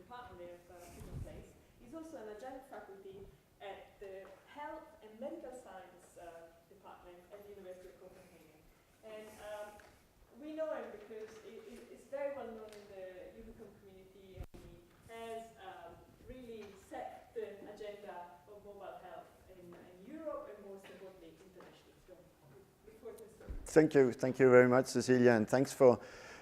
department of human place. He's also an adjunct faculty at the Health and Medical Science department at the University of Copenhagen. And we know him because it's very well known in the Ubiquitous community, and he has really set the agenda of mobile health in Europe and most importantly internationally. So, before this. Thank you very much, Cecilia, and thanks for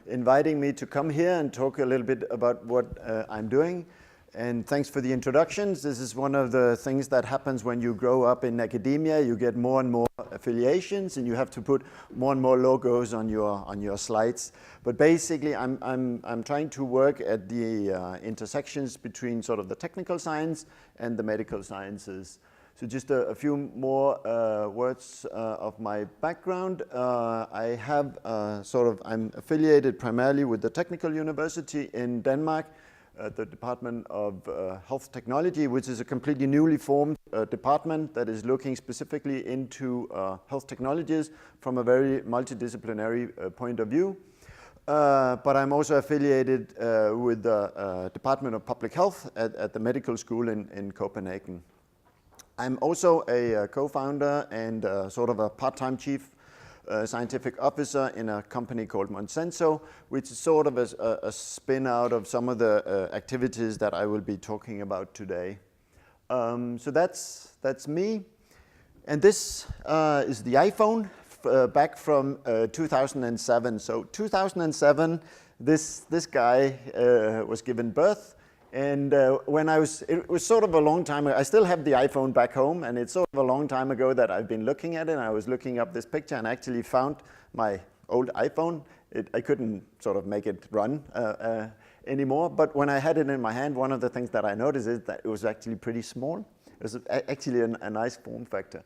inviting me to come here and talk a little bit about what I'm doing. And thanks for the introductions. This is one of the things that happens when you grow up in academia. You get more and more affiliations, and you have to put more and more logos on your slides. But basically, I'm trying to work at the intersections between sort of the technical science and the medical sciences. So just a few more words of my background. I have I'm affiliated primarily with the Technical University in Denmark, the Department of Health Technology, which is a completely newly formed department that is looking specifically into health technologies from a very multidisciplinary point of view. But I'm also affiliated with the Department of Public Health at the medical school in Copenhagen. I'm also a co-founder and sort of a part-time chief scientific officer in a company called Monsanto, which is sort of a spin out of some of the activities that I will be talking about today. So that's me. And this is the iPhone back from 2007. So 2007, this guy was given birth. And it was sort of a long time ago. I still have the iPhone back home, and it's sort of a long time ago that I've been looking at it. And I was looking up this picture and actually found my old iPhone. I couldn't sort of make it run anymore. But when I had it in my hand, one of the things that I noticed is that it was actually pretty small. It was actually a nice form factor.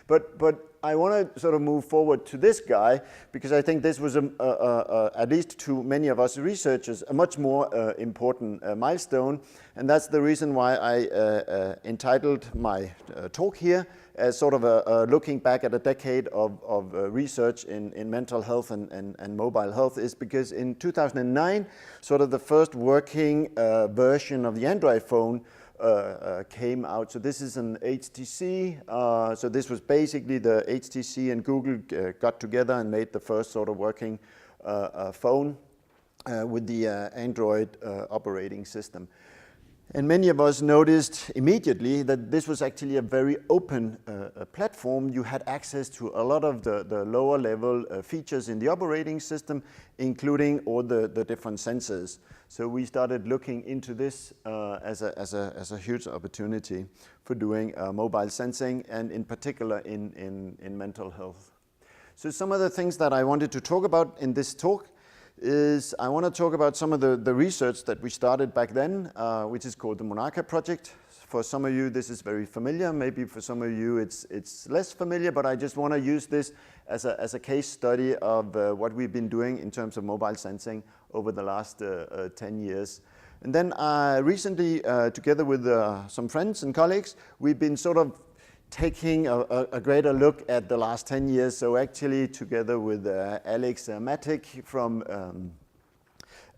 But I want to sort of move forward to this guy because I think this was, at least to many of us researchers, a much more important milestone. And that's the reason why I entitled my talk here as sort of looking back at a decade of research in mental health and mobile health, is because in 2009, sort of the first working version of the Android phone came out. So this is an HTC. So this was basically the HTC and Google got together and made the first sort of working phone with the Android operating system. And many of us noticed immediately that this was actually a very open platform. You had access to a lot of the lower level features in the operating system, including all the different sensors. So we started looking into this as a huge opportunity for doing mobile sensing, and in particular in mental health. So some of the things that I wanted to talk about in this talk is I want to talk about some of the research that we started back then, which is called the Monarca project. For some of you, this is very familiar. Maybe for some of you, it's less familiar, but I just want to use this as a case study of what we've been doing in terms of mobile sensing over the last 10 years. And then recently, together with some friends and colleagues, we've been sort of taking a greater look at the last 10 years. So actually, together with Alex Matic from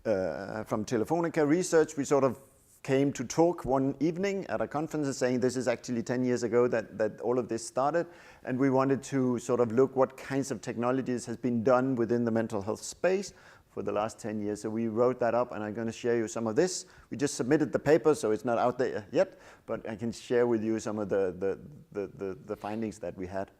Telefonica Research, we sort of came to talk one evening at a conference saying this is actually 10 years ago that all of this started. And we wanted to sort of look what kinds of technologies has been done within the mental health space for the last 10 years. So we wrote that up, and I'm going to share you some of this. We just submitted the paper, so it's not out there yet, but I can share with you some of the findings that we had.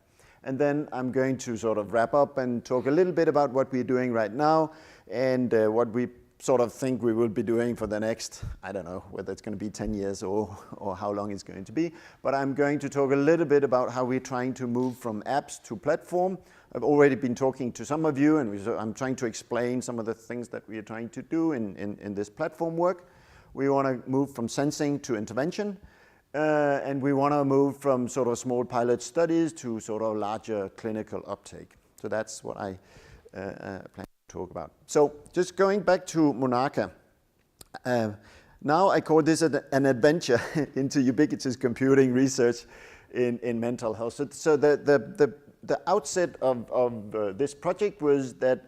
And then I'm going to sort of wrap up and talk a little bit about what we're doing right now and what we sort of think we will be doing for the next, I don't know whether it's going to be 10 years or how long it's going to be. But I'm going to talk a little bit about how we're trying to move from apps to platform. I've already been talking to some of you, and I'm trying to explain some of the things that we are trying to do in this platform work. We want to move from sensing to intervention, and we want to move from sort of small pilot studies to sort of larger clinical uptake. So that's what I plan to talk about. So just going back to Monarca. Now I call this an adventure into ubiquitous computing research in mental health. So the outset of this project was that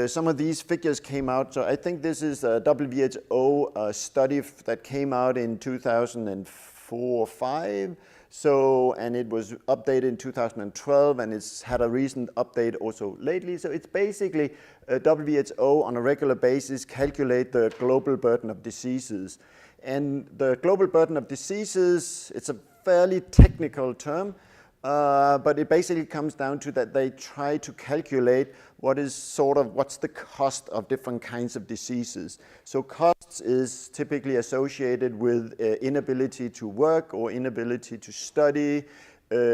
some of these figures came out. So I think this is a WHO study that came out in 2004 or 5. So, and it was updated in 2012, and it's had a recent update also lately. So it's basically WHO on a regular basis calculate the global burden of diseases. And the global burden of diseases, it's a fairly technical term, but it basically comes down to that they try to calculate what's the cost of different kinds of diseases. So costs is typically associated with inability to work or inability to study,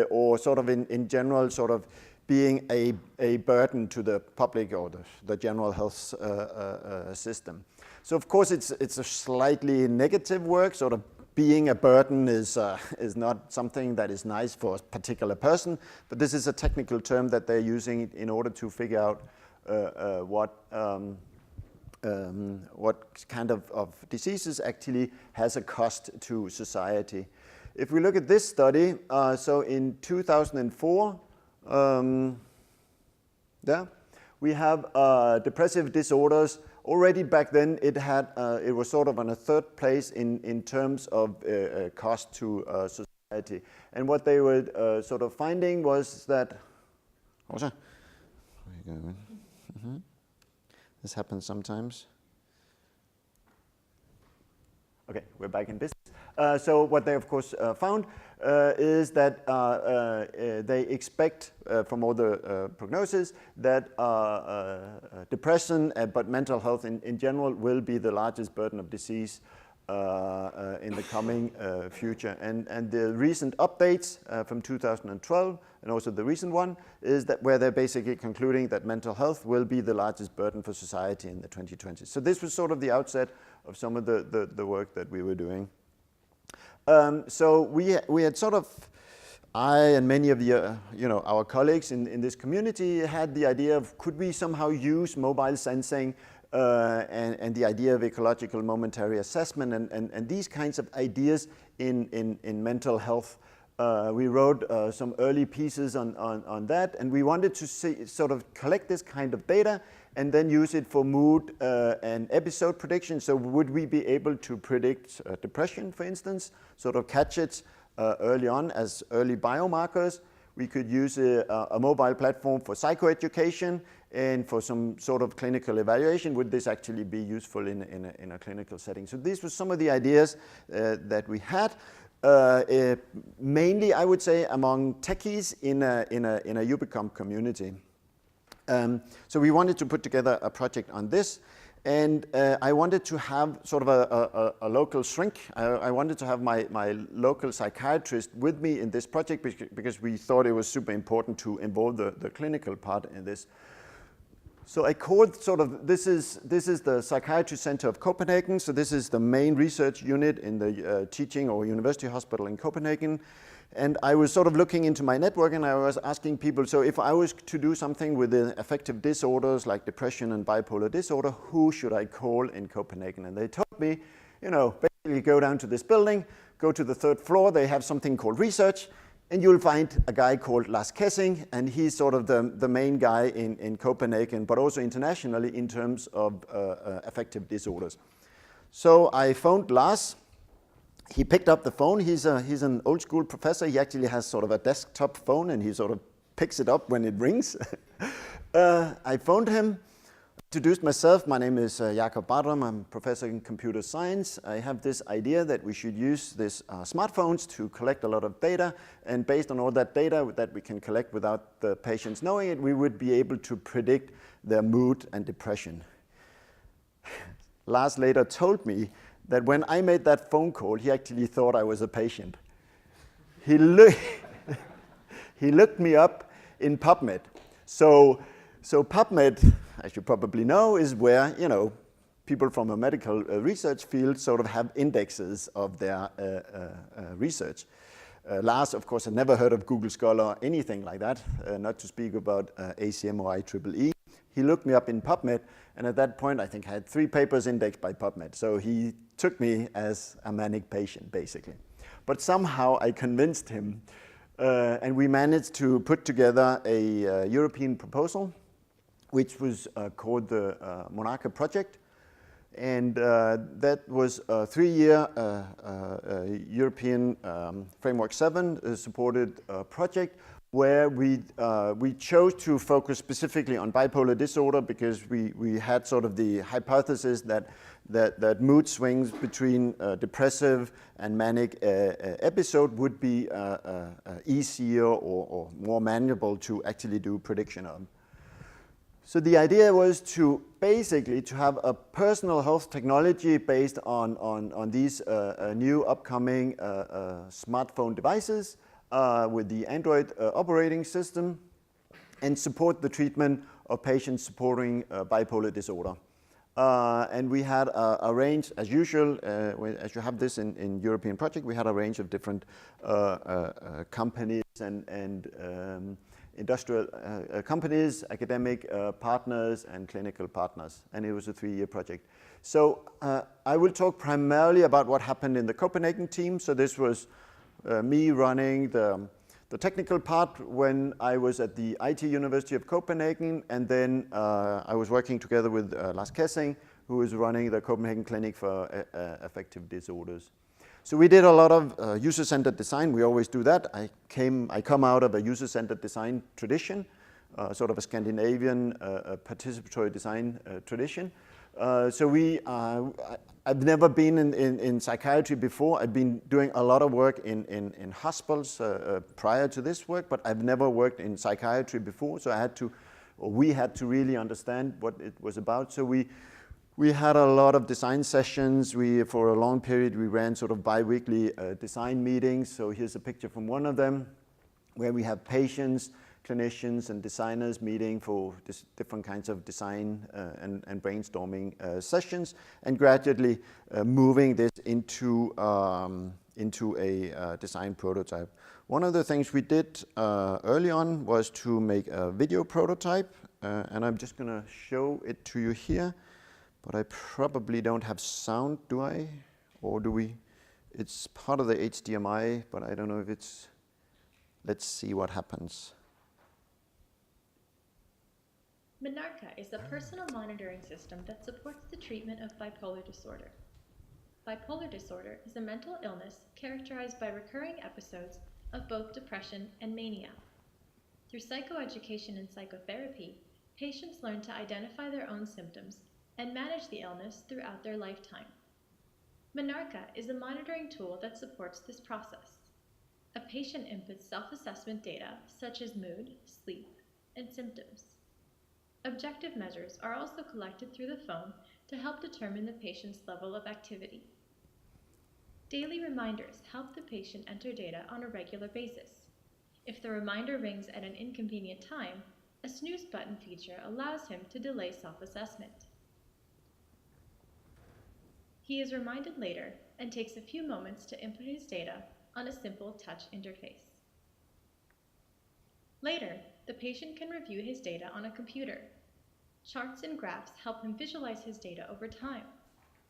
or sort of in general sort of being a burden to the public or the general health system. So of course it's a slightly negative word, sort of being a burden is not something that is nice for a particular person, but this is a technical term that they're using in order to figure out what kind of diseases actually has a cost to society. If we look at this study, so in 2004, we have depressive disorders. Already back then, it was sort of on a third place in terms of cost to society. And what they were sort of finding was that, this happens sometimes. Okay, we're back in business. So what they of course found is that they expect from all the prognosis that depression, but mental health in general will be the largest burden of disease in the coming future. And the recent updates from 2012 and also the recent one is that where they're basically concluding that mental health will be the largest burden for society in the 2020s. So this was sort of the outset of some of the work that we were doing. So we had sort of, I and many of the, our colleagues in this community had the idea of could we somehow use mobile sensing and the idea of ecological momentary assessment and these kinds of ideas in mental health. We wrote some early pieces on that, and we wanted to sort of collect this kind of data and then use it for mood and episode prediction. So would we be able to predict depression, for instance, sort of catch it early on as early biomarkers? We could use a mobile platform for psychoeducation and for some sort of clinical evaluation. Would this actually be useful in a clinical setting? So these were some of the ideas that we had. Mainly, I would say, among techies in a Ubicom community. So we wanted to put together a project on this, and I wanted to have sort of a local shrink. I wanted to have my local psychiatrist with me in this project because we thought it was super important to involve the clinical part in this. So I called sort of, this is the Psychiatry Center of Copenhagen. So this is the main research unit in the teaching or university hospital in Copenhagen. And I was sort of looking into my network and I was asking people, so if I was to do something with the affective disorders like depression and bipolar disorder, who should I call in Copenhagen? And they told me, basically go down to this building, go to the 3rd floor, they have something called research, and you'll find a guy called Lars Kessing, and he's sort of the main guy in Copenhagen, but also internationally in terms of affective disorders. So I phoned Lars. He picked up the phone. He's an old school professor. He actually has sort of a desktop phone, and he sort of picks it up when it rings. I phoned him, introduced myself. My name is Jakob Bardram. I'm a professor in computer science. I have this idea that we should use these smartphones to collect a lot of data, and based on all that data that we can collect without the patients knowing it, we would be able to predict their mood and depression. Lars later told me that when I made that phone call, he actually thought I was a patient. He looked me up in PubMed. So PubMed, as you probably know, is where people from a medical research field sort of have indexes of their research. Lars, of course, had never heard of Google Scholar or anything like that, not to speak about ACM or IEEE. He looked me up in PubMed, and at that point, I think I had 3 papers indexed by PubMed. So he took me as a manic patient, basically. But somehow I convinced him, and we managed to put together a European proposal which was called the Monarca project. And that was a 3-year European Framework 7 supported project where we chose to focus specifically on bipolar disorder because we had sort of the hypothesis that mood swings between depressive and manic episode would be easier or more manageable to actually do prediction of. So the idea was to basically to have a personal health technology based on these new upcoming smartphone devices with the Android operating system and support the treatment of patients supporting bipolar disorder. And we had a range, as usual, as you have this in European project, we had a range of different companies and industrial companies, academic partners, and clinical partners. And it was a 3-year project. So I will talk primarily about what happened in the Copenhagen team. So this was me running the technical part when I was at the IT University of Copenhagen, and then I was working together with Lars Kessing, who was running the Copenhagen Clinic for Affective Disorders. So we did a lot of user-centered design. We always do that. I come out of a user-centered design tradition, sort of a Scandinavian participatory design tradition. I've never been in psychiatry before. I've been doing a lot of work in hospitals prior to this work, but I've never worked in psychiatry before. So we had to really understand what it was about. So we had a lot of design sessions. For a long period, we ran sort of bi-weekly design meetings. So here's a picture from one of them where we have patients, clinicians, and designers meeting for different kinds of design and brainstorming sessions, and gradually moving this into a design prototype. One of the things we did early on was to make a video prototype, and I'm just going to show it to you here. But I probably don't have sound, do I? Or do we? It's part of the HDMI, but I don't know if it's... Let's see what happens. Monarca is a personal monitoring system that supports the treatment of bipolar disorder. Bipolar disorder is a mental illness characterized by recurring episodes of both depression and mania. Through psychoeducation and psychotherapy, patients learn to identify their own symptoms and manage the illness throughout their lifetime. Monarca is a monitoring tool that supports this process. A patient inputs self-assessment data such as mood, sleep, and symptoms. Objective measures are also collected through the phone to help determine the patient's level of activity. Daily reminders help the patient enter data on a regular basis. If the reminder rings at an inconvenient time, a snooze button feature allows him to delay self-assessment. He is reminded later and takes a few moments to input his data on a simple touch interface. Later, the patient can review his data on a computer. Charts and graphs help him visualize his data over time.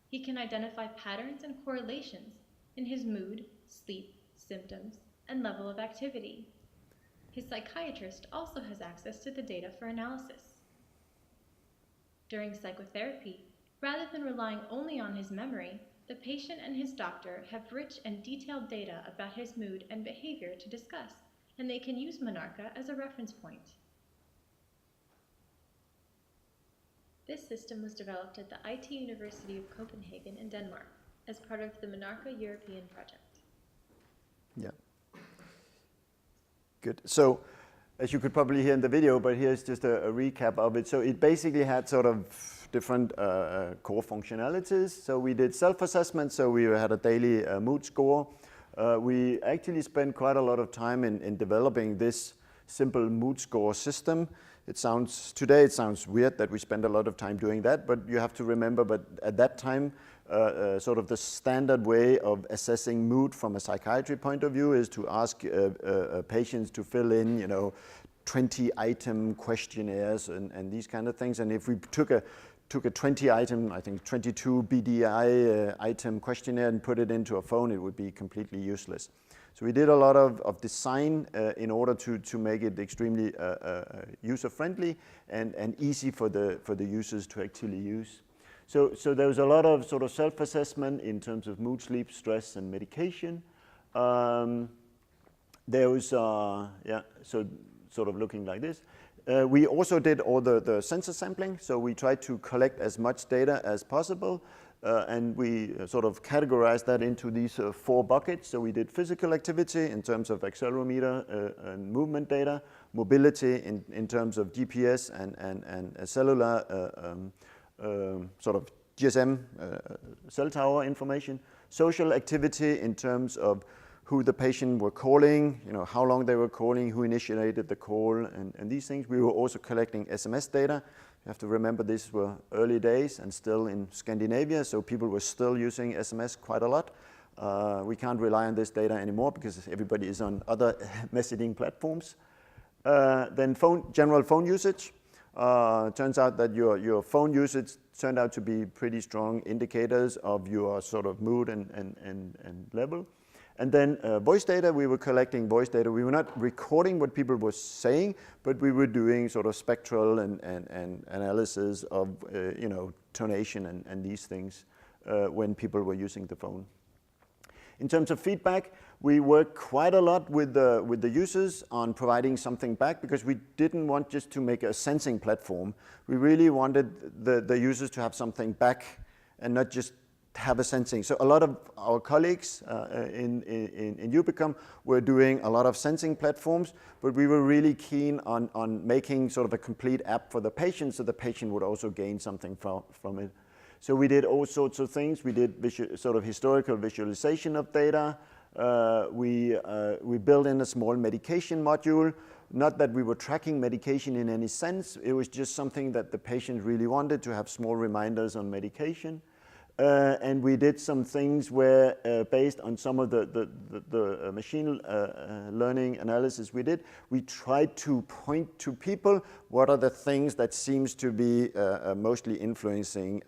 He can identify patterns and correlations in his mood, sleep, symptoms, and level of activity. His psychiatrist also has access to the data for analysis. During psychotherapy, rather than relying only on his memory, the patient and his doctor have rich and detailed data about his mood and behavior to discuss, and they can use Monarca as a reference point. This system was developed at the IT University of Copenhagen in Denmark as part of the Monarca European project. Yeah. Good. So, as you could probably hear in the video, but here's just a recap of it. So it basically had sort of different core functionalities. So we did self-assessment, so we had a daily mood score. We actually spent quite a lot of time in developing this simple mood score system. Today it sounds weird that we spend a lot of time doing that, but you have to remember, but at that time, sort of the standard way of assessing mood from a psychiatry point of view is to ask patients to fill in, 20-item questionnaires and these kind of things. And if we took a 20-item, I think 22 BDI item questionnaire and put it into a phone, it would be completely useless. So we did a lot of design in order to make it extremely user-friendly and easy for the users to actually use. So there was a lot of sort of self-assessment in terms of mood, sleep, stress, and medication. There was, so sort of looking like this. We also did all the sensor sampling, so we tried to collect as much data as possible, and we sort of categorized that into these 4 buckets. So we did physical activity in terms of accelerometer and movement data, mobility in terms of GPS and cellular sort of GSM cell tower information, social activity in terms of who the patient were calling, how long they were calling, who initiated the call, and these things. We were also collecting SMS data. You have to remember these were early days and still in Scandinavia, so people were still using SMS quite a lot. We can't rely on this data anymore because everybody is on other messaging platforms. Then general phone usage. Turns out that your phone usage turned out to be pretty strong indicators of your sort of mood and level. And then voice data, we were collecting voice data. We were not recording what people were saying, but we were doing sort of spectral and analysis of tonation and these things when people were using the phone. In terms of feedback, we worked quite a lot with the users on providing something back because we didn't want just to make a sensing platform. We really wanted the users to have something back and not just have a sensing. So a lot of our colleagues in Ubiquitous were doing a lot of sensing platforms, but we were really keen on making sort of a complete app for the patient so the patient would also gain something from it. So we did all sorts of things. We did sort of historical visualization of data. We built in a small medication module. Not that we were tracking medication in any sense. It was just something that the patient really wanted, to have small reminders on medication. And we did some things where, based on some of the machine learning analysis we did, we tried to point to people what are the things that seems to be mostly influencing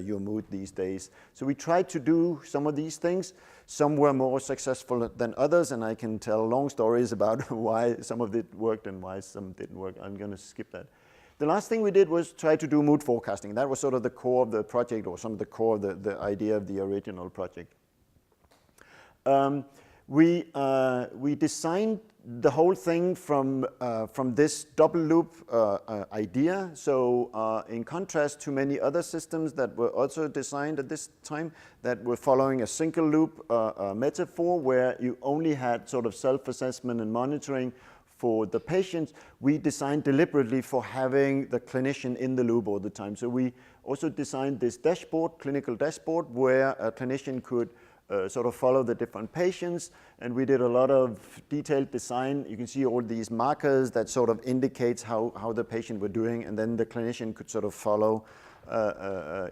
your mood these days. So we tried to do some of these things. Some were more successful than others, and I can tell long stories about why some of it worked and why some didn't work. I'm going to skip that. The last thing we did was try to do mood forecasting. That was sort of the core of the project, or some of the core of the idea of the original project. We designed the whole thing from this double loop idea. So in contrast to many other systems that were also designed at this time that were following a single loop metaphor where you only had sort of self-assessment and monitoring for the patients, we designed deliberately for having the clinician in the loop all the time. So we also designed this dashboard, clinical dashboard, where a clinician could sort of follow the different patients, and we did a lot of detailed design. You can see all these markers that sort of indicates how the patient were doing, and then the clinician could sort of follow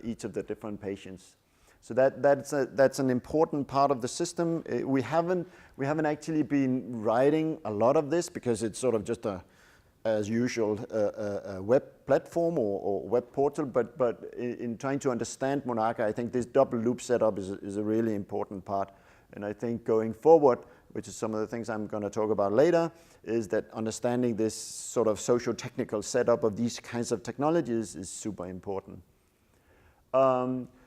each of the different patients. So that's an important part of the system. We haven't actually been writing a lot of this because it's sort of just as usual a web platform or web portal. But in trying to understand Monarca, I think this double loop setup is a really important part. And I think going forward, which is some of the things I'm going to talk about later, is that understanding this sort of socio-technical setup of these kinds of technologies is super important.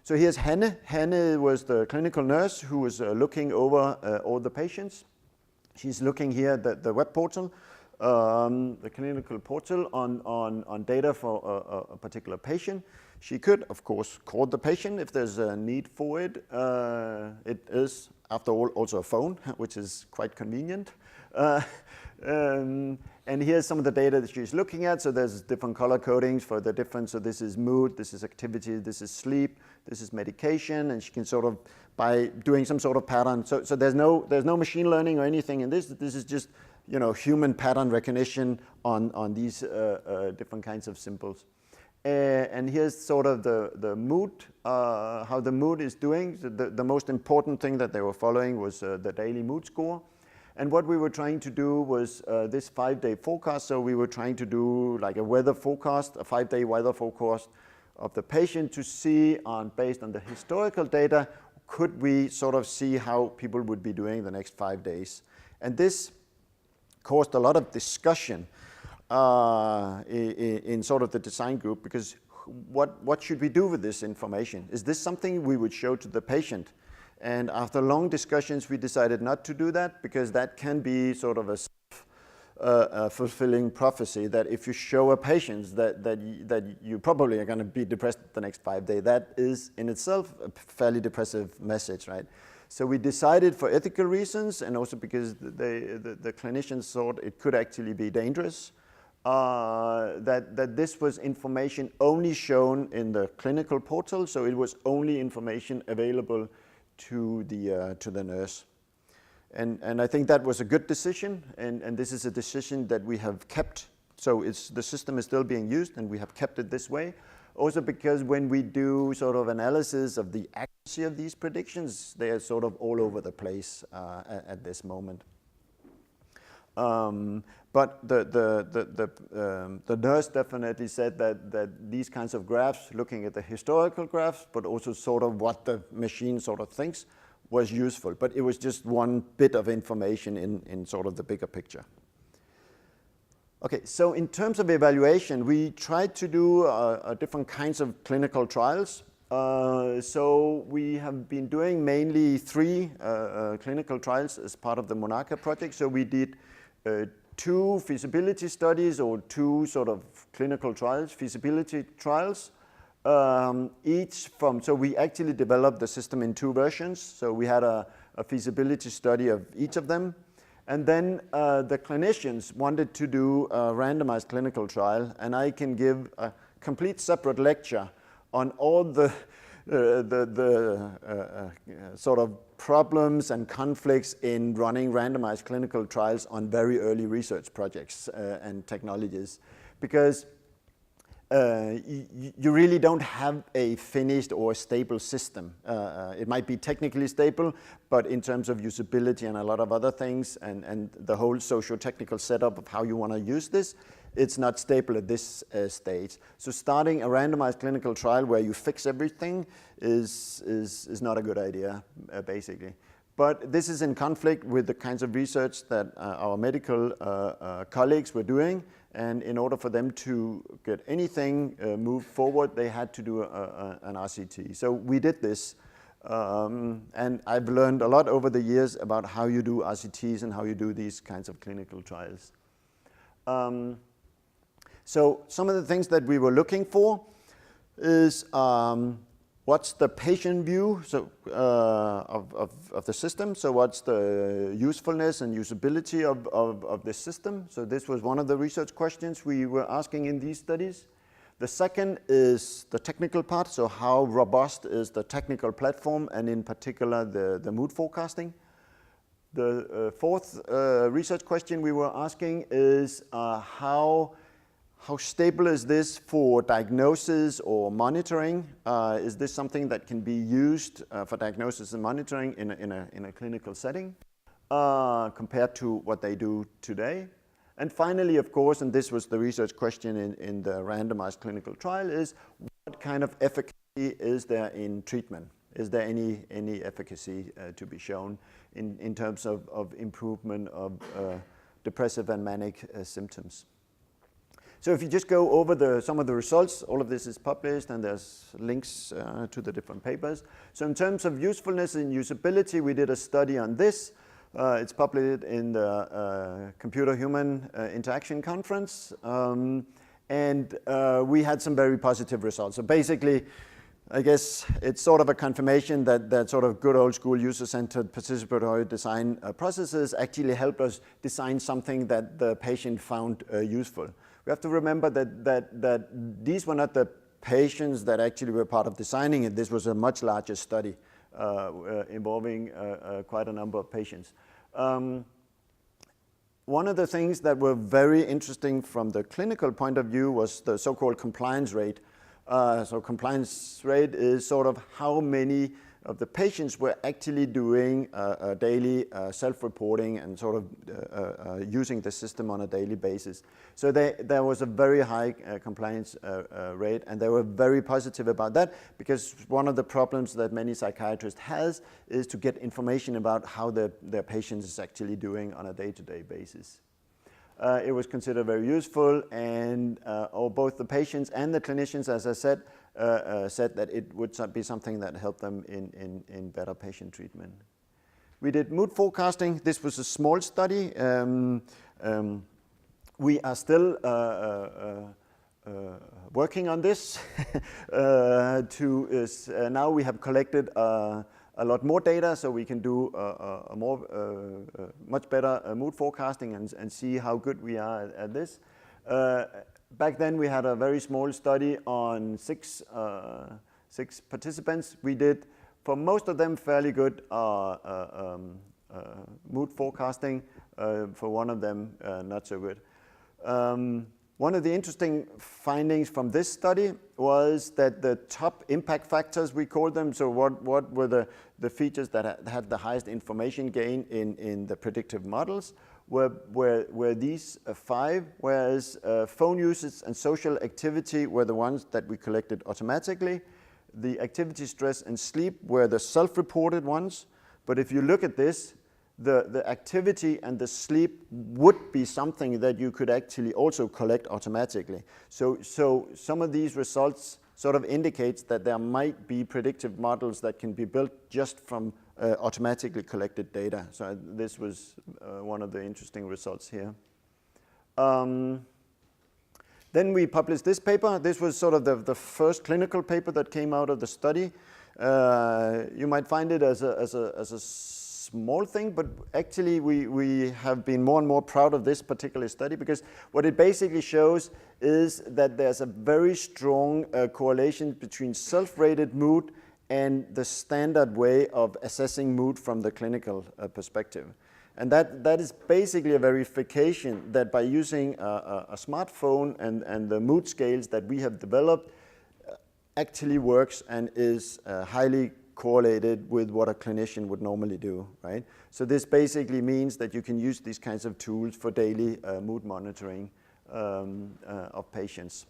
So here's Hanne. Hanne was the clinical nurse who was looking over all the patients. She's looking here at the web portal, the clinical portal on data for a particular patient. She could, of course, call the patient if there's a need for it. It is, after all, also a phone, which is quite convenient. And here's some of the data that she's looking at. So there's different color codings for the different. So this is mood, this is activity, this is sleep, this is medication, and she can sort of, by doing some sort of pattern. So there's no machine learning or anything in this. This is just human pattern recognition on these different kinds of symbols. And here's sort of the mood, how the mood is doing. The most important thing that they were following was the daily mood score. And what we were trying to do was this 5-day forecast. So we were trying to do like a weather forecast, a 5-day weather forecast of the patient to see, based on the historical data, could we sort of see how people would be doing the next 5 days. And this caused a lot of discussion in sort of the design group, because what should we do with this information? Is this something we would show to the patient? And after long discussions, we decided not to do that, because that can be sort of a fulfilling prophecy, that if you show a patient that you probably are going to be depressed the next 5 days, that is in itself a fairly depressive message, right? So we decided, for ethical reasons, and also because the clinicians thought it could actually be dangerous, that this was information only shown in the clinical portal, so it was only information available to the nurse. And I think that was a good decision, and this is a decision that we have kept. So the system is still being used, and we have kept it this way. Also because when we do sort of analysis of the accuracy of these predictions, they are sort of all over the place at this moment. But the nurse definitely said that these kinds of graphs, looking at the historical graphs, but also sort of what the machine sort of thinks, was useful. But it was just one bit of information in sort of the bigger picture. Okay, so in terms of evaluation, we tried to do different kinds of clinical trials. So we have been doing mainly 3 clinical trials as part of the Monarca project. So we did 2 feasibility studies, or 2 sort of clinical trials, feasibility trials, so we actually developed the system in 2 versions. So we had a feasibility study of each of them. And then the clinicians wanted to do a randomized clinical trial, and I can give a complete separate lecture on all the sort of problems and conflicts in running randomized clinical trials on very early research projects and technologies, because you really don't have a finished or stable system. It might be technically stable, but in terms of usability and a lot of other things, and the whole socio-technical setup of how you want to use this, it's not stable at this stage. So starting a randomized clinical trial where you fix everything is not a good idea, basically. But this is in conflict with the kinds of research that our medical colleagues were doing, and in order for them to get anything moved forward, they had to do an RCT. So we did this, and I've learned a lot over the years about how you do RCTs and how you do these kinds of clinical trials. So some of the things that we were looking for is what's the patient view of the system? So what's the usefulness and usability of the system? So this was one of the research questions we were asking in these studies. The second is the technical part. So how robust is the technical platform, and in particular the mood forecasting? The fourth research question we were asking is how stable is this for diagnosis or monitoring? Is this something that can be used for diagnosis and monitoring in a clinical setting compared to what they do today? And finally, of course, and this was the research question in the randomized clinical trial, is what kind of efficacy is there in treatment? Is there any efficacy to be shown in terms of improvement of depressive and manic symptoms? So if you just go over some of the results, all of this is published, and there's links to the different papers. So in terms of usefulness and usability, we did a study on this. It's published in the Computer-Human Interaction Conference, and we had some very positive results. So basically, I guess it's sort of a confirmation that sort of good old school user-centered participatory design processes actually helped us design something that the patient found useful. We have to remember that these were not the patients that actually were part of designing it. This was a much larger study involving quite a number of patients. One of the things that were very interesting from the clinical point of view was the so-called compliance rate. So compliance rate is sort of how many of the patients were actually doing daily self-reporting and sort of using the system on a daily basis. So there was a very high compliance rate, and they were very positive about that, because one of the problems that many psychiatrists has is to get information about how their patients is actually doing on a day-to-day basis. It was considered very useful, and both the patients and the clinicians, as I said, said that it would be something that helped them in better patient treatment. We did mood forecasting. This was a small study. We are still working on this. Now we have collected a lot more data, so we can do much better mood forecasting and see how good we are at this. Back then we had a very small study on six participants. We did, for most of them, fairly good mood forecasting. For one of them, not so good. One of the interesting findings from this study was that the top impact factors, we call them, so what were the features that had the highest information gain in the predictive models, were these 5, whereas phone usage and social activity were the ones that we collected automatically. The activity, stress, and sleep were the self-reported ones. But if you look at this, the activity and the sleep would be something that you could actually also collect automatically. So some of these results sort of indicates that there might be predictive models that can be built just from automatically collected data. So this was one of the interesting results here. Then we published this paper. This was sort of the first clinical paper that came out of the study. You might find it as a small thing, but actually we have been more and more proud of this particular study, because what it basically shows is that there's a very strong correlation between self-rated mood and the standard way of assessing mood from the clinical perspective. And that is basically a verification that by using a smartphone and the mood scales that we have developed actually works and is highly correlated with what a clinician would normally do, right? So this basically means that you can use these kinds of tools for daily mood monitoring of patients.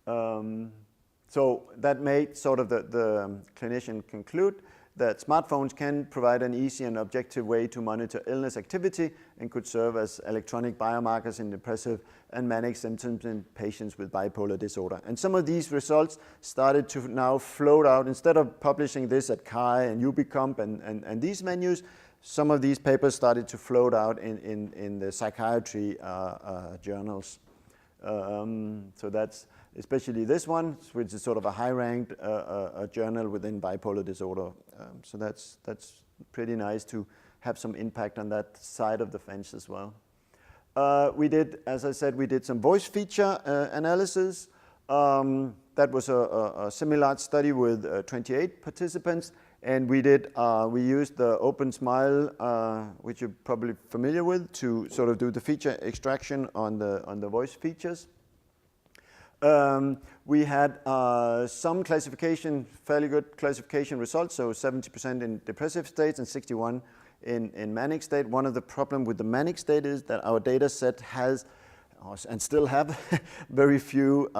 So that made sort of the clinician conclude that smartphones can provide an easy and objective way to monitor illness activity and could serve as electronic biomarkers in depressive and manic symptoms in patients with bipolar disorder. And some of these results started to now float out. Instead of publishing this at CHI and Ubiquitous and these venues, some of these papers started to float out in the psychiatry journals. So that's especially this one, which is sort of a high-ranked journal within bipolar disorder. So that's pretty nice to have some impact on that side of the fence as well. We did, as I said, we did some voice feature analysis. That was a similar study with 28 participants, and we used the Open Smile, which you're probably familiar with, to sort of do the feature extraction on the voice features. We had some classification, fairly good classification results, so 70% in depressive states and 61% in manic state. One of the problems with the manic state is that our data set has, and still have, very few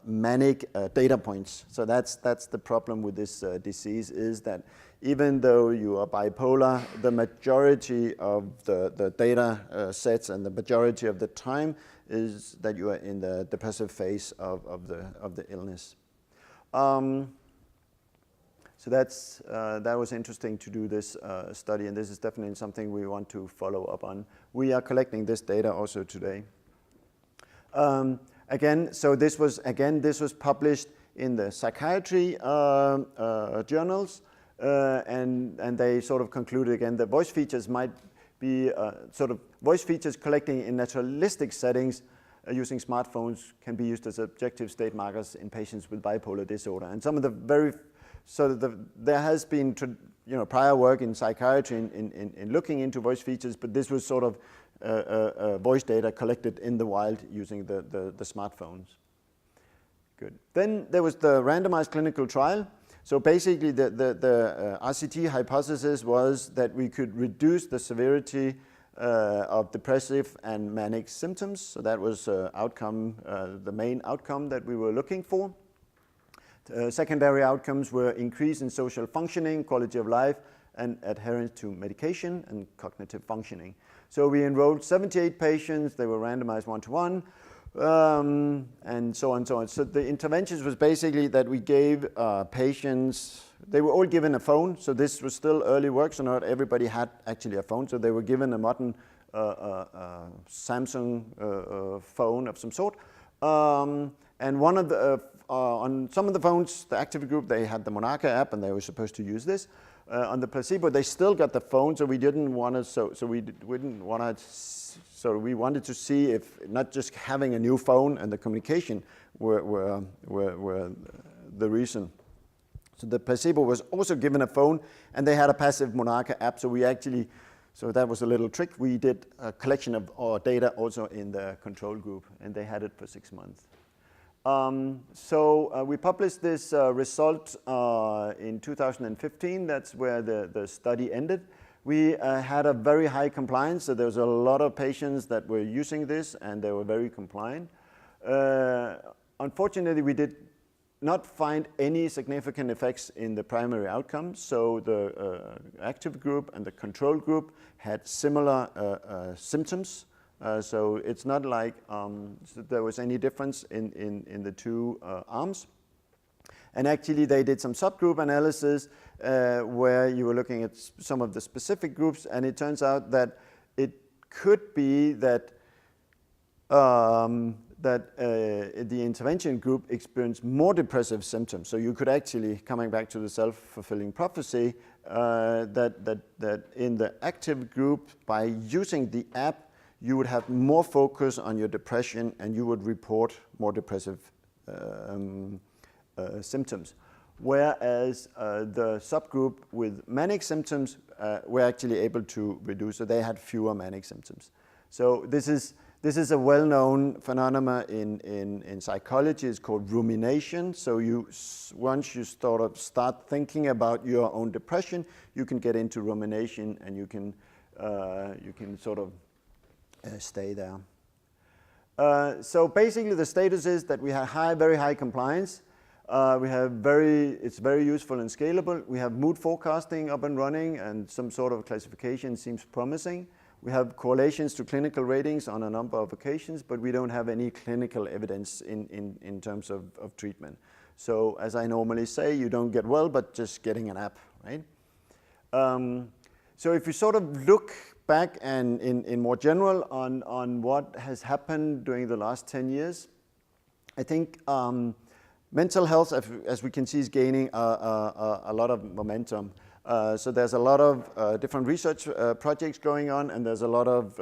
manic data points. So that's the problem with this disease, is that even though you are bipolar, the majority of the data sets and the majority of the time is that you are in the depressive phase of the illness. So that was interesting to do this study, and this is definitely something we want to follow up on. We are collecting this data also today. This was published in the psychiatry journals, and they sort of concluded again that voice features might be voice features collecting in naturalistic settings using smartphones can be used as objective state markers in patients with bipolar disorder. And some of the there has been prior work in psychiatry in looking into voice features, but this was sort of voice data collected in the wild using the smartphones. Good. Then there was the randomized clinical trial. So basically the RCT hypothesis was that we could reduce the severity of depressive and manic symptoms. So that was outcome, the main outcome that we were looking for. Secondary outcomes were increase in social functioning, quality of life, and adherence to medication and cognitive functioning. So we enrolled 78 patients. They were randomized 1-to-1, and so on and so on. So the interventions was basically that we gave patients, they were all given a phone. So this was still early work, so not everybody had actually a phone. So they were given a modern Samsung phone of some sort. And one of the, on some of the phones, the active group, they had the Monarca app and they were supposed to use this. On the placebo, they still got the phone, so we didn't want to. So we didn't want to. So we wanted to see if not just having a new phone and the communication were the reason. So the placebo was also given a phone, and they had a passive Monarca app. So we actually, so that was a little trick. We did a collection of our data also in the control group, and they had it for 6 months. We published this result in 2015. That's where the study ended. We had a very high compliance, so there was a lot of patients that were using this, and they were very compliant. Unfortunately, we did not find any significant effects in the primary outcomes. So the active group and the control group had similar symptoms. So it's not like there was any difference in the two arms. And actually they did some subgroup analysis where you were looking at some of the specific groups, and it turns out that it could be that the intervention group experienced more depressive symptoms. So you could actually, coming back to the self-fulfilling prophecy, that in the active group, by using the app, you would have more focus on your depression and you would report more depressive symptoms. Whereas the subgroup with manic symptoms were actually able to reduce, so they had fewer manic symptoms. So this is a well-known phenomenon in psychology. It's called rumination. So once you sort of start thinking about your own depression, you can get into rumination, and you can sort of stay there. So basically the status is that we have very high compliance. It's very useful and scalable. We have mood forecasting up and running, and some sort of classification seems promising. We have correlations to clinical ratings on a number of occasions, but we don't have any clinical evidence in terms of treatment. So as I normally say, you don't get well, but just getting an app, right? So if you sort of look back and in more general on what has happened during the last 10 years, I think mental health, as we can see, is gaining a lot of momentum. So there's a lot of different research projects going on, and there's a lot of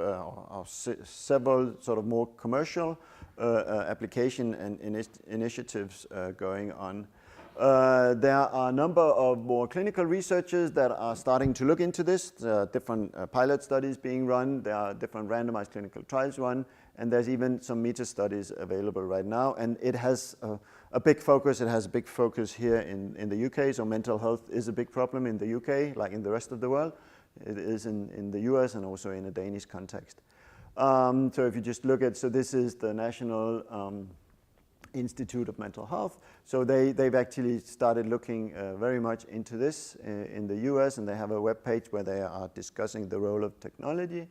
several sort of more commercial application and initiatives going on. There are a number of more clinical researchers that are starting to look into this. There are different pilot studies being run. There are different randomized clinical trials run, and there's even some meta-studies available right now. And it has a big focus. It has a big focus here in the UK. So mental health is a big problem in the UK, like in the rest of the world. It is in the US and also in a Danish context. So if you just look at, so this is the National Institute of Mental Health. So they've actually started looking very much into this in the US, and they have a web page where they are discussing the role of technology.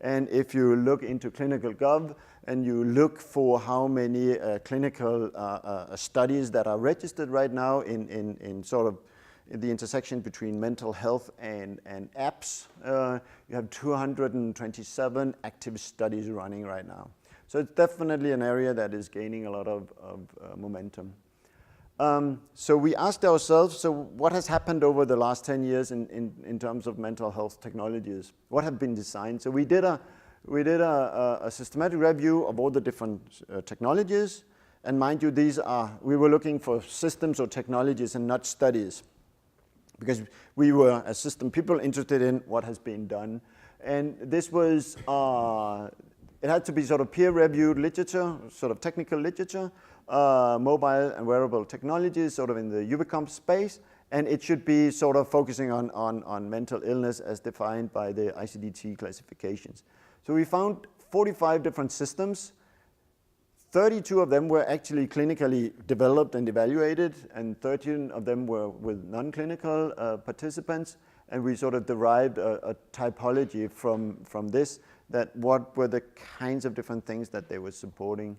And if you look into clinical.gov and you look for how many clinical studies that are registered right now in sort of the intersection between mental health and apps, you have 227 active studies running right now. So it's definitely an area that is gaining a lot of momentum. So we asked ourselves, so what has happened over the last 10 years in terms of mental health technologies? What have been designed? So we did a systematic review of all the different technologies. And mind you, we were looking for systems or technologies and not studies, because we were, as system people, interested in what has been done. And this was, it had to be sort of peer-reviewed literature, sort of technical literature, mobile and wearable technologies, sort of in the Ubiquitous space, and it should be sort of focusing on mental illness as defined by the ICD-10 classifications. So we found 45 different systems. 32 of them were actually clinically developed and evaluated, and 13 of them were with non-clinical participants, and we sort of derived a typology from this, that what were the kinds of different things that they were supporting.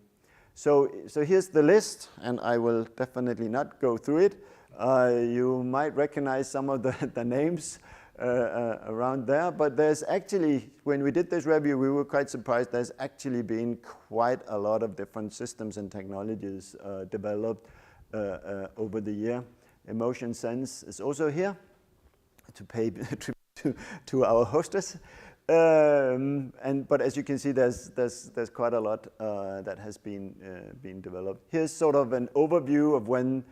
So here's the list, and I will definitely not go through it. You might recognize some of the names around there, but there's actually, when we did this review, we were quite surprised. There's actually been quite a lot of different systems and technologies developed over the year. Emotion Sense is also here to pay tribute to our hostess. But as you can see, there's quite a lot that has been developed. Here's sort of an overview of when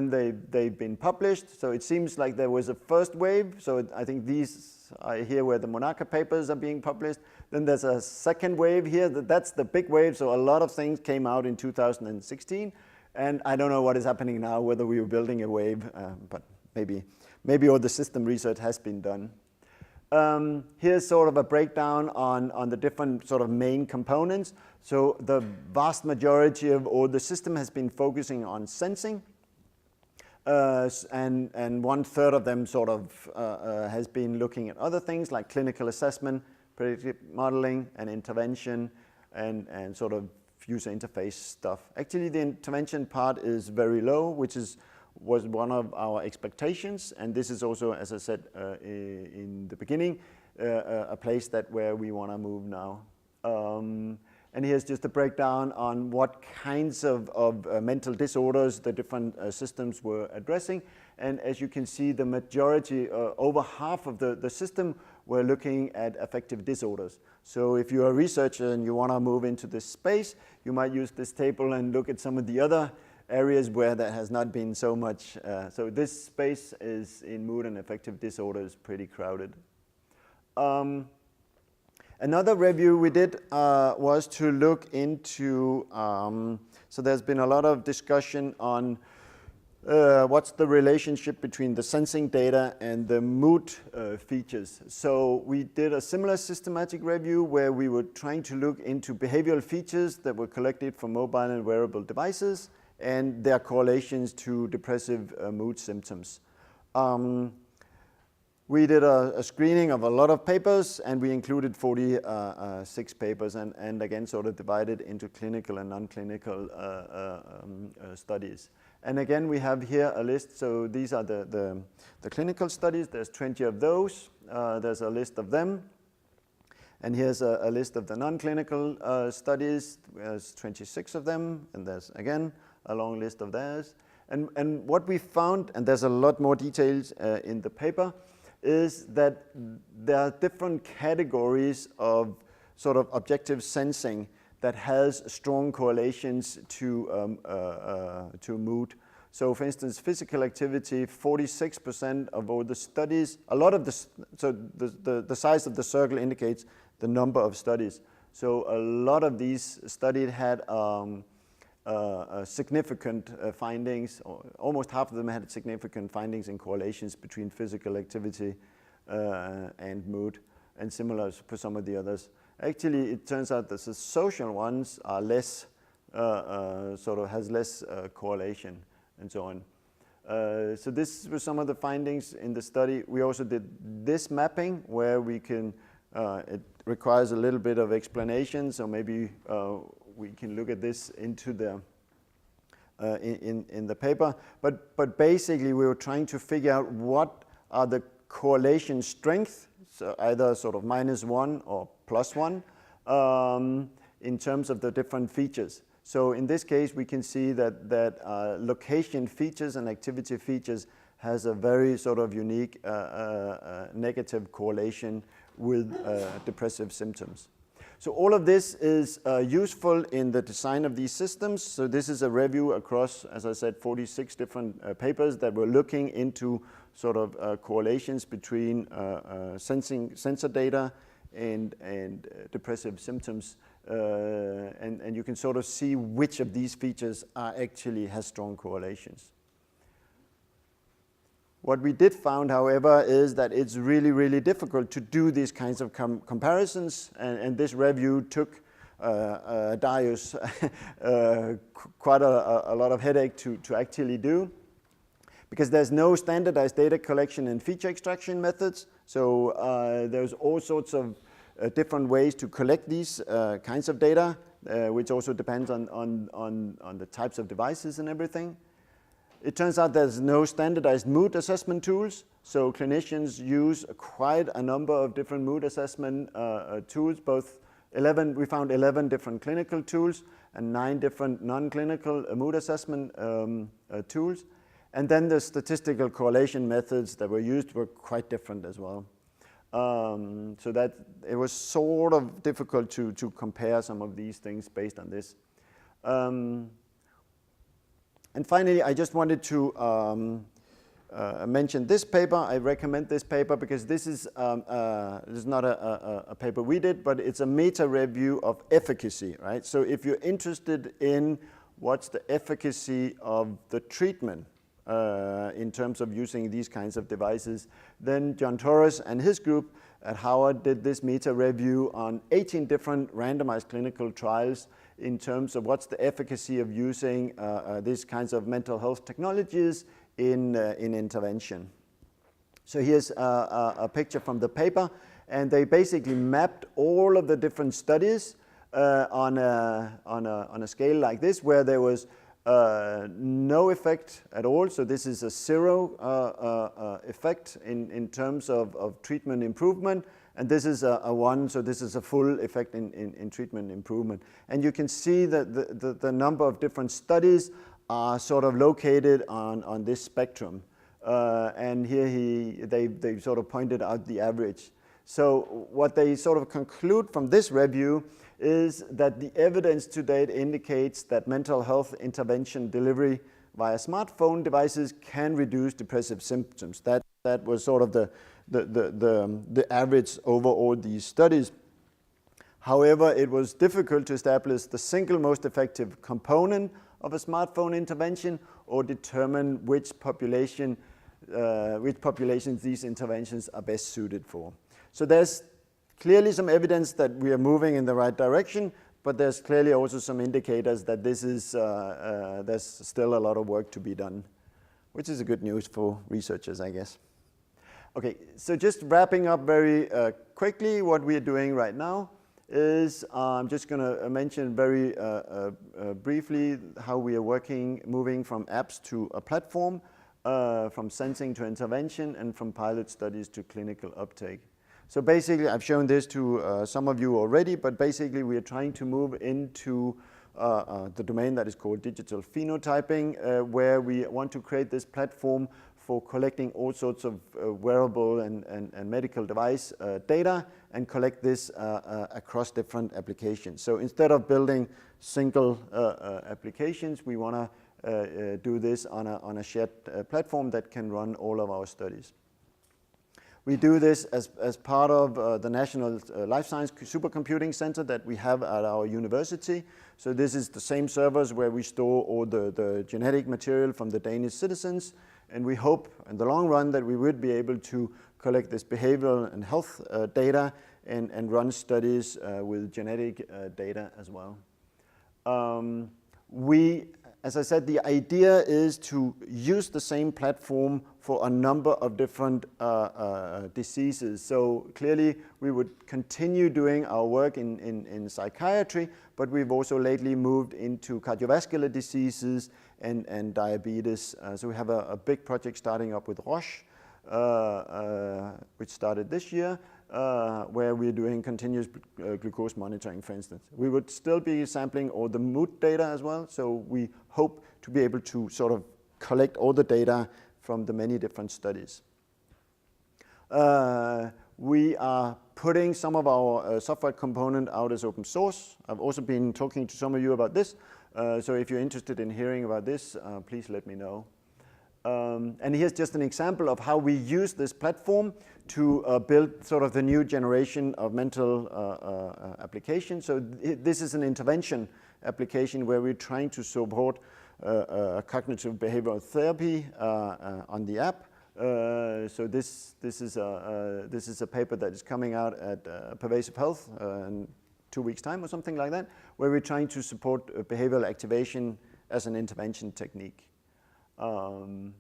they've been published. So it seems like there was a first wave. So I think these are here where the Monarca papers are being published. Then there's a second wave here. That's the big wave. So a lot of things came out in 2016. And I don't know what is happening now, whether we were building a wave, but maybe all the system research has been done. Here's sort of a breakdown on the different sort of main components. So the vast majority of all the system has been focusing on sensing. And 1/3 of them sort of has been looking at other things like clinical assessment, predictive modeling, and intervention, and sort of user interface stuff. Actually, the intervention part is very low, which was one of our expectations, and this is also, as I said in the beginning, a place where we want to move now. And here's just a breakdown on what kinds of mental disorders the different systems were addressing. And as you can see, the majority, over half of the system, were looking at affective disorders. So if you're a researcher and you want to move into this space, you might use this table and look at some of the other areas where there has not been so much. So this space is in mood and affective disorders pretty crowded. Another review we did was to look into, so there's been a lot of discussion on what's the relationship between the sensing data and the mood features. So we did a similar systematic review where we were trying to look into behavioral features that were collected from mobile and wearable devices and their correlations to depressive mood symptoms. We did a screening of a lot of papers, and we included 46 papers, and again sort of divided into clinical and non-clinical studies. And again, we have here a list. So these are the clinical studies. There's 20 of those. There's a list of them. And here's a list of the non-clinical studies. There's 26 of them, and there's, again, a long list of theirs. And what we found, and there's a lot more details in the paper, is that there are different categories of sort of objective sensing that has strong correlations to mood. So for instance, physical activity, 46% of all the studies, a lot of the size of the circle indicates the number of studies. So a lot of these studies had significant findings, or almost half of them had significant findings in correlations between physical activity and mood, and similar for some of the others. Actually, it turns out that the social ones are less, sort of has less correlation and so on. So this was some of the findings in the study. We also did this mapping where we can, it requires a little bit of explanation, so maybe we can look at this into the in the paper. But basically, we were trying to figure out what are the correlation strength, so either sort of -1 or +1, in terms of the different features. So in this case, we can see that location features and activity features has a very sort of unique negative correlation with depressive symptoms. So all of this is useful in the design of these systems. So this is a review across, as I said, 46 different papers that were looking into sort of correlations between sensor data and depressive symptoms. And you can sort of see which of these features actually has strong correlations. What we did find, however, is that it's really, really difficult to do these kinds of comparisons, and this review took Darius quite a lot of headache to actually do, because there's no standardized data collection and feature extraction methods. So there's all sorts of different ways to collect these kinds of data, which also depends on the types of devices and everything. It turns out there's no standardized mood assessment tools, so clinicians use quite a number of different mood assessment tools, we found 11 different clinical tools and 9 different non-clinical mood assessment tools. And then the statistical correlation methods that were used were quite different as well. So that it was sort of difficult to compare some of these things based on this. And finally, I just wanted to mention this paper. I recommend this paper because this is not a paper we did, but it's a meta-review of efficacy, right? So if you're interested in what's the efficacy of the treatment in terms of using these kinds of devices, then John Torres and his group at Howard did this meta-review on 18 different randomized clinical trials in terms of what's the efficacy of using these kinds of mental health technologies in intervention. So here's a picture from the paper, and they basically mapped all of the different studies on a scale like this, where there was no effect at all. So this is a zero effect in terms of treatment improvement. And this is a 1, so this is a full effect in treatment improvement. And you can see that the number of different studies are sort of located on this spectrum. And here they sort of pointed out the average. So what they sort of conclude from this review is that the evidence to date indicates that mental health intervention delivery via smartphone devices can reduce depressive symptoms. That was sort of the average over all these studies. However, it was difficult to establish the single most effective component of a smartphone intervention or determine which populations these interventions are best suited for. So there's clearly some evidence that we are moving in the right direction, but there's clearly also some indicators that this is there's still a lot of work to be done, which is a good news for researchers, I guess. Okay, so just wrapping up very quickly, what we are doing right now is I'm just going to mention very briefly how we are moving from apps to a platform, from sensing to intervention, and from pilot studies to clinical uptake. So basically, I've shown this to some of you already, but basically we are trying to move into the domain that is called digital phenotyping, where we want to create this platform for collecting all sorts of wearable and medical device data and collect this across different applications. So instead of building single applications, we want to do this on a shared platform that can run all of our studies. We do this as part of the National Life Science Supercomputing Center that we have at our university. So this is the same servers where we store all the genetic material from the Danish citizens. And we hope in the long run that we would be able to collect this behavioral and health data and run studies with genetic data as well. As I said, the idea is to use the same platform for a number of different diseases. So clearly, we would continue doing our work in psychiatry, but we've also lately moved into cardiovascular diseases and diabetes. So we have a big project starting up with Roche, which started this year, where we're doing continuous glucose monitoring, for instance. We would still be sampling all the mood data as well, so we hope to be able to sort of collect all the data from the many different studies. We are putting some of our software component out as open source. I've also been talking to some of you about this, so if you're interested in hearing about this, please let me know. And here's just an example of how we use this platform to build sort of the new generation of mental applications. So this is an intervention application where we're trying to support cognitive behavioral therapy on the app. So this is a paper that is coming out at Pervasive Health in 2 weeks' time or something like that, where we're trying to support behavioral activation as an intervention technique. And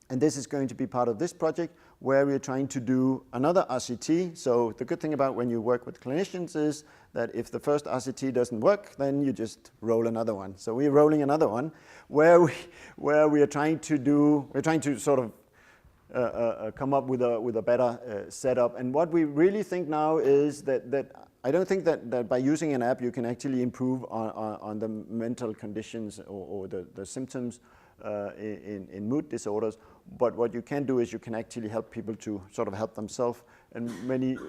this is going to be part of this project where we're trying to do another RCT. So the good thing about when you work with clinicians is that if the first RCT doesn't work, then you just roll another one. So we're rolling another one where we are trying to sort of come up with a better setup. And what we really think now is that I don't think that by using an app you can actually improve on the mental conditions or the symptoms in mood disorders, but what you can do is you can actually help people to sort of help themselves, and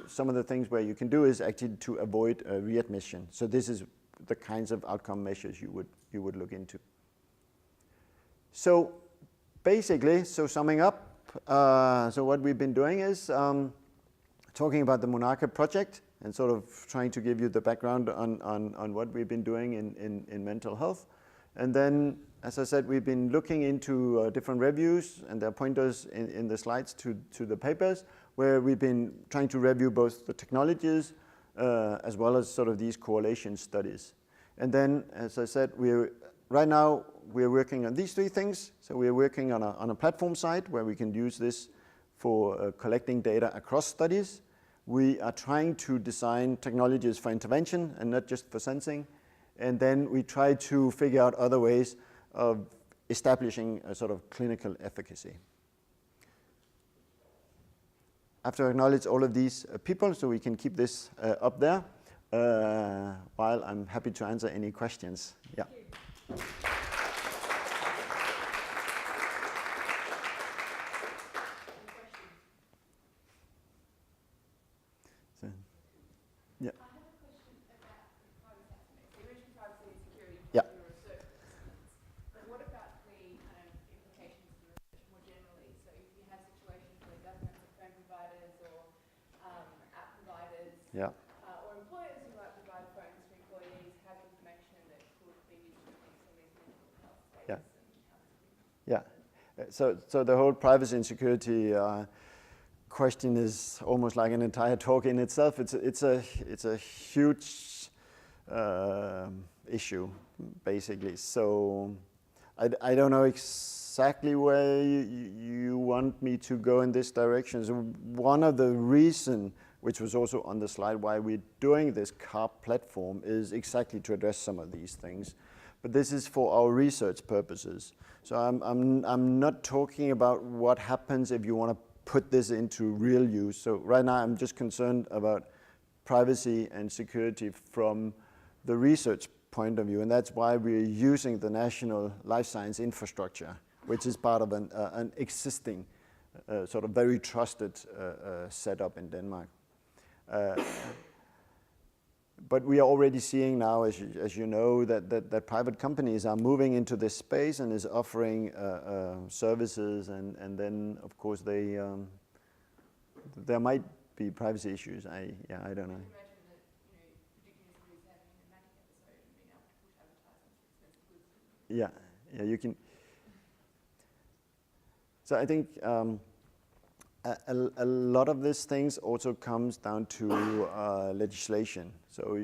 some of the things where you can do is actually to avoid readmission. So this is the kinds of outcome measures you would look into. So basically, summing up, so what we've been doing is talking about the Monarca project and sort of trying to give you the background on what we've been doing in mental health. And then, as I said, we've been looking into different reviews, and there are pointers in the slides to the papers, where we've been trying to review both the technologies as well as sort of these correlation studies. And then, as I said, right now we're working on these 3 things. So we're working on a platform side where we can use this for collecting data across studies. We are trying to design technologies for intervention and not just for sensing. And then we try to figure out other ways of establishing a sort of clinical efficacy. I have to acknowledge all of these people, so we can keep this up there while I'm happy to answer any questions. Yeah. So, yeah. Yeah. But what about the kind of implications for research more generally? So if you have situations where governments are phone providers or app providers or employers who might provide phones to employees have information that could be used to fix some of these mental health status and counseling. Yeah. So the whole privacy and security question is almost like an entire talk in itself. It's a huge issue, basically. So I don't know exactly where you want me to go in this direction. So one of the reasons, which was also on the slide, why we're doing this CARP platform is exactly to address some of these things. But this is for our research purposes. So I'm not talking about what happens if you want to put this into real use. So right now I'm just concerned about privacy and security from the research point of view, and that's why we're using the National Life Science Infrastructure, which is part of an existing sort of very trusted setup in Denmark. But we are already seeing now, as you know, that private companies are moving into this space and is offering services, and then of course there might be privacy issues. I don't know. Yeah, you can. So I think a lot of these things also comes down to legislation. So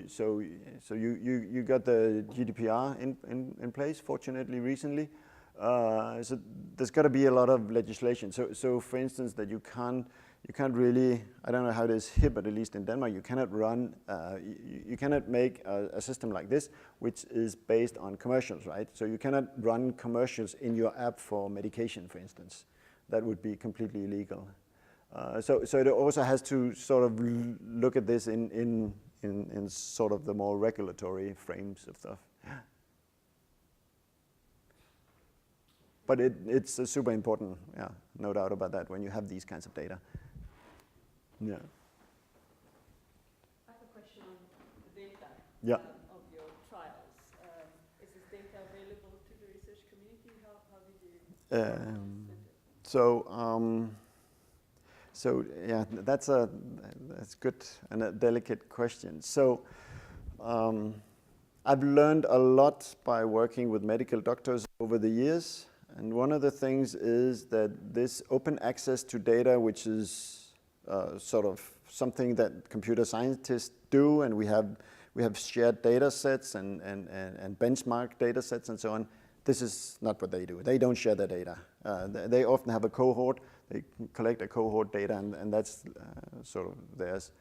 you got the GDPR in place, fortunately, recently. So there's got to be a lot of legislation. So for instance, that you can't really, I don't know how it is here, but at least in Denmark, you cannot run, you cannot make a system like this, which is based on commercials, right? So you cannot run commercials in your app for medication, for instance. That would be completely illegal. So it also has to sort of look at this in sort of the more regulatory frames of stuff. But it's super important, yeah, no doubt about that, when you have these kinds of data. Yeah. I have a question on the data of your trials. Is this data available to the research community? How did you? So yeah, that's good and a delicate question. So I've learned a lot by working with medical doctors over the years, And one of the things is that this open access to data, which is sort of something that computer scientists do, and we have shared data sets and benchmark data sets and so on. This is not what they do. They don't share their data. They often have a cohort. They collect a cohort data, and that's sort of theirs.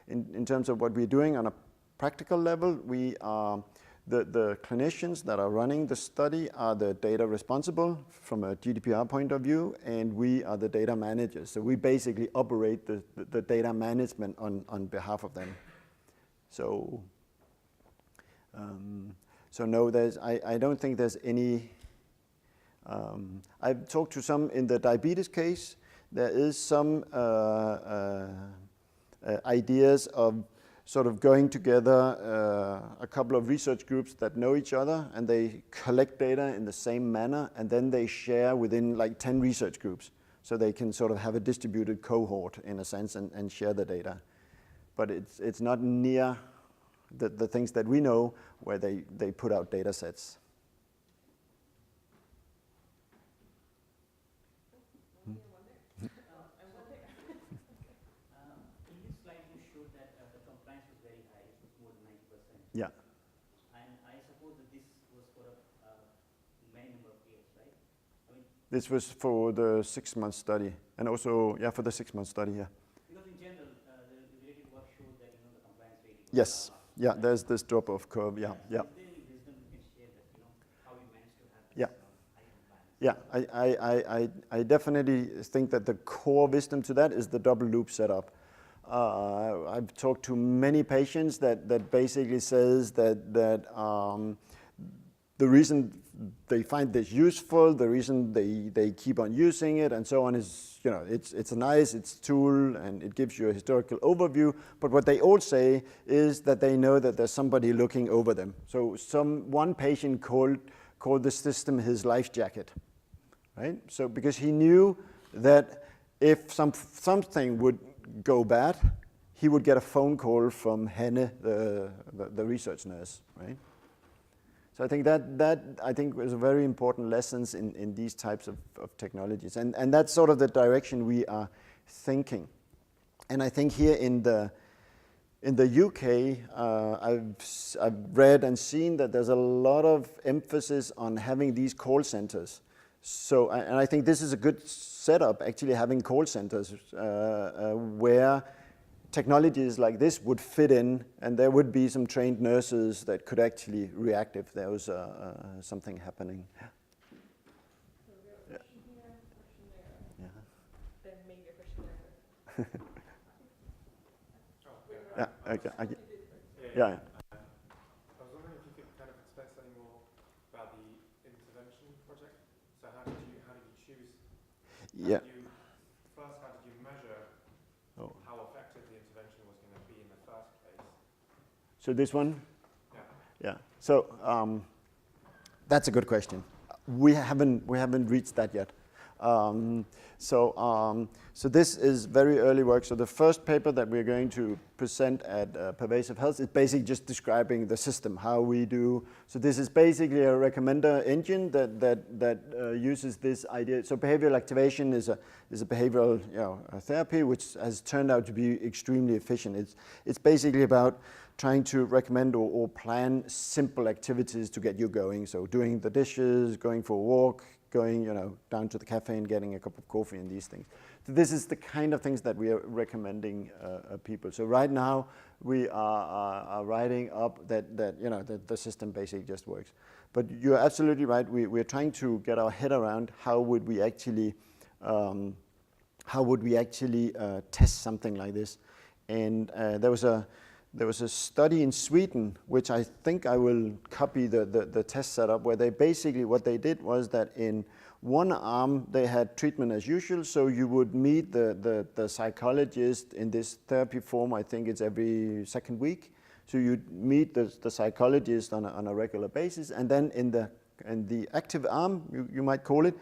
In terms of what we're doing on a practical level, we are the clinicians that are running the study are the data responsible from a GDPR point of view, and we are the data managers. So we basically operate the data management on behalf of them. So, so no, I don't think there's any. I've talked to some in the diabetes case. There is some ideas of sort of going together, a couple of research groups that know each other, and they collect data in the same manner, and then they share within like 10 research groups. So they can sort of have a distributed cohort in a sense and share the data. But it's not near the things that we know where they put out data sets. Yeah. And I suppose that this was for a many number of years, right? I mean, this was for the 6-month study, and also, yeah, for the 6-month study, yeah. Because in general, the related work showed that the compliance rate. Yes, yeah, there's this drop-off curve, yeah, yeah. Is there any wisdom you can share that, how you managed to have this high compliance? Yeah, I definitely think that the core wisdom to that is the double loop setup. I've talked to many patients that basically says that the reason they find this useful, the reason they keep on using it and so on is, it's a nice tool and it gives you a historical overview, but what they all say is that they know that there's somebody looking over them. So one patient called the system his life jacket, right? So because he knew that if something would go bad, he would get a phone call from Henne, the research nurse, right? So I think that I think was a very important lessons in these types of technologies, and that's sort of the direction we are thinking. And I think here in the UK, I've read and seen that there's a lot of emphasis on having these call centers. So, and I think this is a good setup, actually having call centers where technologies like this would fit in, and there would be some trained nurses that could actually react if there was something happening. So we have a question here, question there, then maybe a question there. Yeah, okay. Yeah. I was wondering if you could kind of explain something more about the intervention project. So how did you choose? Yeah. How did you measure how effective the intervention was going to be in the first place? So this one? Yeah. Yeah. So that's a good question. We haven't reached that yet. So this is very early work. So the first paper that we're going to present at Pervasive Health is basically just describing the system, how we do. So this is basically a recommender engine that uses this idea. So behavioral activation is a behavioral therapy which has turned out to be extremely efficient. It's basically about trying to recommend or plan simple activities to get you going. So doing the dishes, going for a walk, going down to the cafe and getting a cup of coffee and these things. So this is the kind of things that we are recommending people. So right now we are writing up that the system basically just works. But you're absolutely right. We're trying to get our head around how would we actually test something like this. And there was a study in Sweden, which I think I will copy the test setup, where they basically, what they did was that in one arm they had treatment as usual, so you would meet the psychologist in this therapy form, I think it's every second week. So you'd meet the psychologist on a regular basis, and then in the active arm, you might call it,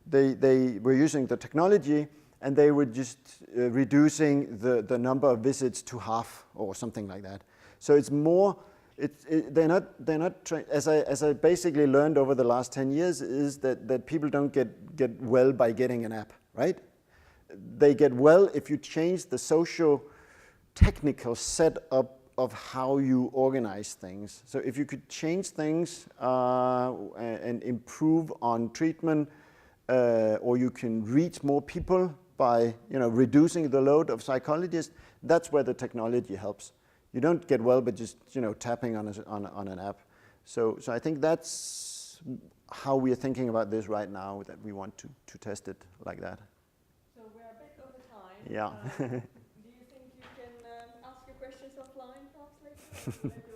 they were using the technology, and they were just reducing the number of visits to half or something like that. So it's more they're not as I basically learned over the last 10 years is that people don't get well by getting an app, right? They get well if you change the socio-technical setup of how you organize things. So if you could change things and improve on treatment, or you can reach more people by reducing the load of psychologists, that's where the technology helps. You don't get well by just tapping on an app. So I think that's how we are thinking about this right now, that we want to test it like that. So we're a bit over time. Yeah. Do you think you can ask your questions offline, perhaps later?